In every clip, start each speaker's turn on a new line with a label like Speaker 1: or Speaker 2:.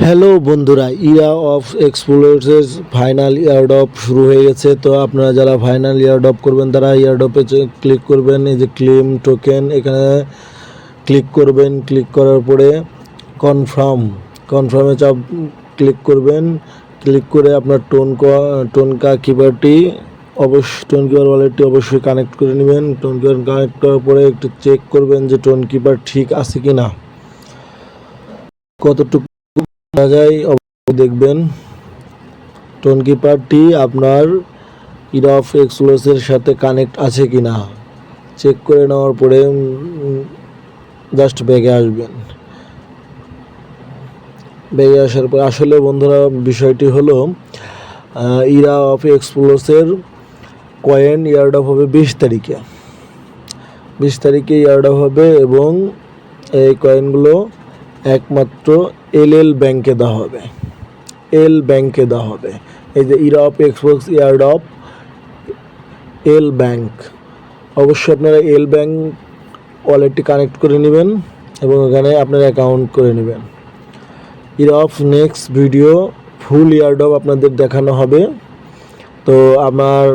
Speaker 1: Hello বন্ধুরা, Ira of এক্সপ্লোরের final airdrop শুরু হয়ে গেছে। তো আপনারা যারা ফাইনাল ইয়ারড্রপ করবেন তারা ইয়ারড্রপে ক্লিক করবেন। এই যে ক্লেম টোকেন, এখানে ক্লিক করবেন। ক্লিক করার পরে কনফার্মে ক্লিক করবেন। ক্লিক করে আপনার টোনকা কিপারটি টোন কিপার ওয়ালেটটি অবশ্যই কানেক্ট করে নেবেন। টোন কিপার কানেক্ট করার পরে একটু চেক করবেন যে টোন কিপার ঠিক আছে কি না, কতটুকু যায় দেখবেন। টোন কিপারটি আপনার ইরা অফ এক্সপ্লোরের সাথে কানেক্ট আছে কি না চেক করে নেওয়ার পরে জাস্ট ব্যাগে আসবেন। ব্যাগে আসার পর আসলে বন্ধুরা বিষয়টি হলো, ইরা অফ এক্সপ্লোরের কয়েন ইয়ারড্রপ হবে 20 তারিখে। 20 তারিখে ইয়ারড্রপ হবে এবং এই কয়েনগুলো একমাত্র এল ব্যাংকে দেওয়া হবে। ব্যাংকে দেওয়া হবে। এই যে Ira of explore airdrop bank, অবশ্যই আপনারা ব্যাংক ওয়ালেটটি কানেক্ট করে নেবেন এবং এখানে আপনার অ্যাকাউন্ট করে নেবেন। Ira of next video full airdrop আপনাদের দেখানো হবে। তো আমার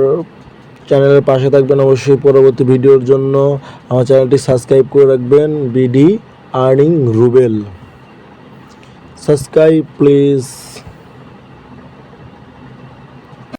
Speaker 1: চ্যানেলের পাশে থাকবেন অবশ্যই। পরবর্তী ভিডিওর জন্য আমার চ্যানেলটি সাবস্ক্রাইব করে রাখবেন। BD earning Rubel, subscribe please.